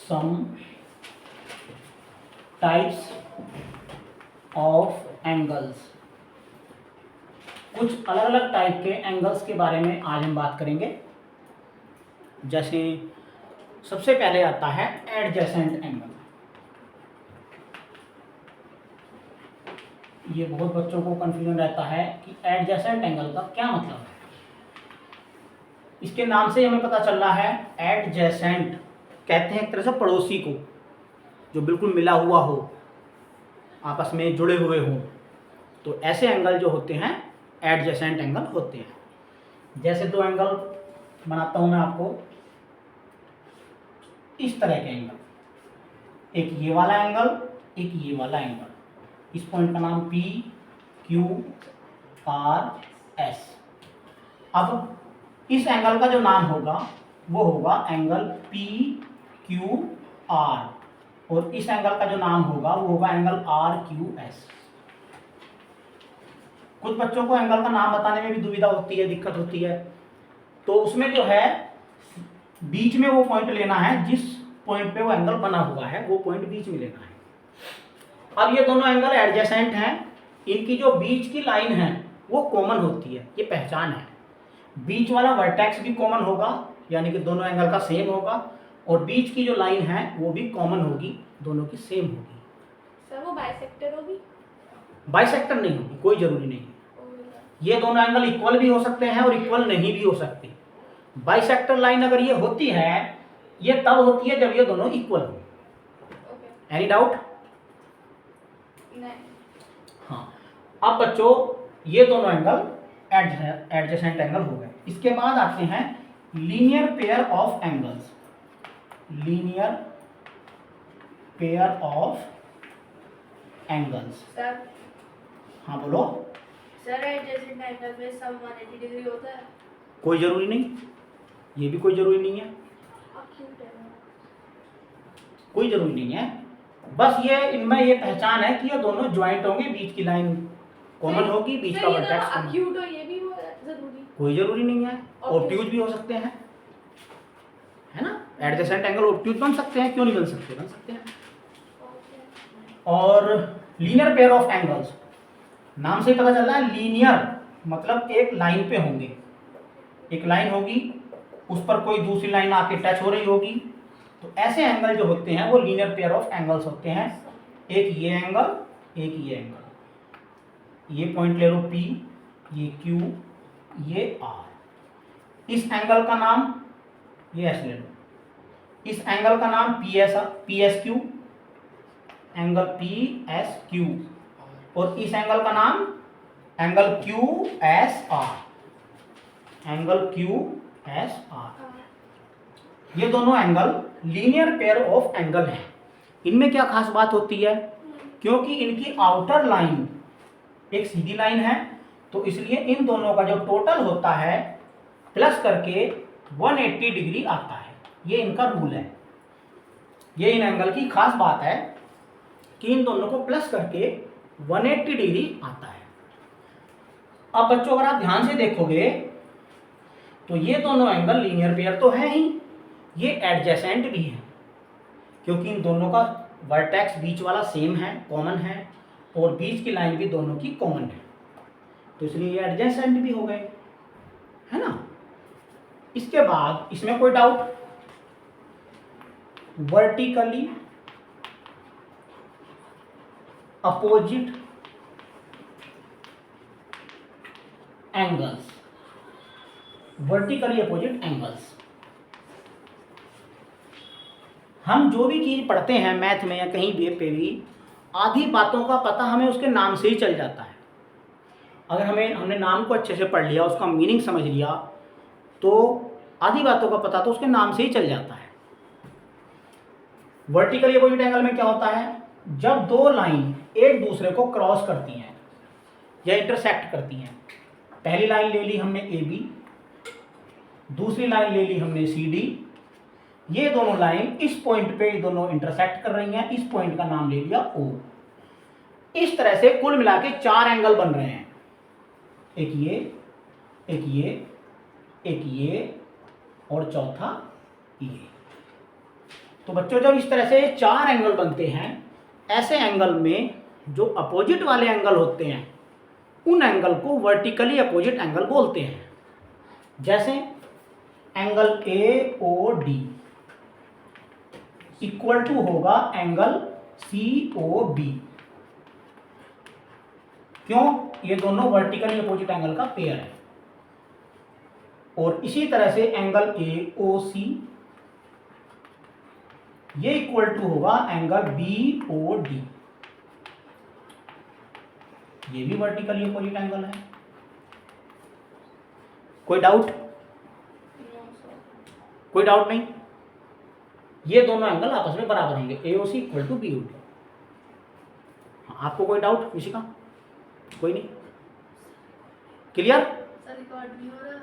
Some types of angles, कुछ अलग अलग टाइप के एंगल्स के बारे में आज हम बात करेंगे। जैसे सबसे पहले आता है एडजेसेंट एंगल। ये बहुत बच्चों को कंफ्यूजन रहता है कि एडजेसेंट एंगल का क्या मतलब है। इसके नाम से हमें पता चल रहा है, एडजेसेंट कहते हैं एक तरह से पड़ोसी को, जो बिल्कुल मिला हुआ हो, आपस में जुड़े हुए हों। तो ऐसे एंगल जो होते हैं एडजेसेंट एंगल होते हैं। जैसे दो एंगल बनाता हूं मैं आपको, इस तरह के एंगल, एक ये वाला एंगल, एक ये वाला एंगल। इस पॉइंट का नाम P, Q, R, S। अब इस एंगल का जो नाम होगा वो होगा एंगल P, Q, R, और इस एंगल का जो नाम होगा वो होगा एंगल R, Q, S। कुछ बच्चों को एंगल का नाम बताने में भी दुविधा होती है, दिक्कत होती है। तो उसमें जो है बीच में वो पॉइंट लेना है, जिस पॉइंट पे वो एंगल बना हुआ है वो पॉइंट बीच में लेना है। अब ये दोनों एंगल एडजेसेंट हैं, इनकी जो बीच की लाइन है वो कॉमन होती है, ये पहचान है। बीच वाला वर्टेक्स भी कॉमन होगा, यानी कि दोनों एंगल का सेम होगा, और बीच की जो लाइन है वो भी कॉमन होगी, दोनों की सेम होगी। सर वो बाइसेक्टर होगी? बाइसेक्टर नहीं होगी, कोई जरूरी नहीं है। ये दोनों एंगल इक्वल भी हो सकते हैं और इक्वल नहीं भी हो सकते। बाइसेक्टर लाइन अगर ये होती है, ये तब होती है जब ये दोनों इक्वल हो। Any doubt? नहीं। हाँ, अब बच्चों ये दोनों एंगल एडजेसेंट एंगल हो गए। इसके बाद आते हैं linear pair of angles. Linear pair of angles. Sir. हाँ बोलो। सर एडजेसेंट एंगल में सम 180 डिग्री होता है? कोई जरूरी नहीं, ये भी कोई जरूरी नहीं है, कोई जरूरी नहीं है। बस ये इनमें ये पहचान है कि ये दोनों ज्वाइंट होंगे, बीच की लाइन कॉमन होगी, बीच का वर्टेक्स कॉमन। एक्यूट हो, ये भी हो जरूरी? कोई जरूरी नहीं है, ऑब्ट्यूज भी हो सकते हैं, है ना। एडजेसेंट एंगल ऑब्ट्यूज बन सकते हैं, क्यों नहीं बन सकते, बन सकते हैं। और लीनियर पेयर ऑफ एंगल्स, नाम से ही पता चल रहा है, लीनियर मतलब एक लाइन पे होंगे। एक लाइन होगी, उस पर कोई दूसरी लाइन आके टच हो रही होगी, तो ऐसे एंगल जो होते हैं वो लीनियर पेयर ऑफ एंगल्स होते हैं। एक ये एंगल, एक ये एंगल, ये पॉइंट ले लो P, ये Q, ये R। इस एंगल का नाम, ये ऐसे ले लो, इस एंगल का नाम PSQ, एंगल PSQ, और इस एंगल का नाम एंगल QSR, एंगल QSR। ये दोनों angle linear pair of angle हैं। इनमें क्या खास बात होती है, क्योंकि इनकी आउटर लाइन एक सीधी लाइन है, तो इसलिए इन दोनों का जो टोटल होता है प्लस करके 180 डिग्री आता है। ये इनका रूल है, ये इन एंगल की खास बात है कि इन दोनों को प्लस करके 180 डिग्री आता है। अब बच्चों अगर आप ध्यान से देखोगे तो ये दोनों एंगल लीनियर पेयर तो है ही, ये एडजेसेंट भी है, क्योंकि इन दोनों का वर्टेक्स बीच वाला सेम है, कॉमन है, और बीच की लाइन भी दोनों की कॉमन है, तो इसलिए ये एडजेसेंट भी हो गए, है ना। इसके बाद इसमें कोई doubt, vertically opposite angles. Vertically opposite angles, हम जो भी चीज पढ़ते हैं मैथ में या कहीं भी पे भी, आधी बातों का पता हमें उसके नाम से ही चल जाता है। अगर हमने नाम को अच्छे से पढ़ लिया, उसका मीनिंग समझ लिया, तो आधी बातों का पता तो उसके नाम से ही चल जाता है। वर्टिकली अपोजिट एंगल में क्या होता है, जब दो लाइन एक दूसरे को क्रॉस करती हैं या इंटरसेक्ट करती हैं। पहली लाइन ले ली हमने AB, दूसरी लाइन ले ली हमने CD, ये दोनों लाइन इस पॉइंट पे दोनों इंटरसेक्ट कर रही हैं, इस पॉइंट का नाम ले लिया O। इस तरह से कुल मिला के 4 एंगल बन रहे हैं, एक ये, एक ये, एक ये, और चौथा ये। तो बच्चों जब इस तरह से 4 एंगल बनते हैं, ऐसे एंगल में जो अपोजिट वाले एंगल होते हैं उन एंगल को वर्टिकली अपोजिट एंगल बोलते हैं। जैसे angle A O D equal to होगा एंगल सी ओ बी। क्यों? ये दोनों वर्टिकली अपोजिट एंगल का पेयर है। और इसी तरह से एंगल ए ओ सी ये इक्वल टू होगा एंगल बी ओ डी, ये भी वर्टिकली अपोजिट एंगल है। कोई डाउट? No, sir. कोई डाउट नहीं। ये दोनों एंगल आपस में बराबर होंगे, एओसी इक्वल टू बीओडी। आपको कोई डाउट किसी का? कोई नहीं? क्लियर? सर रिकॉर्ड नहीं हो रहा।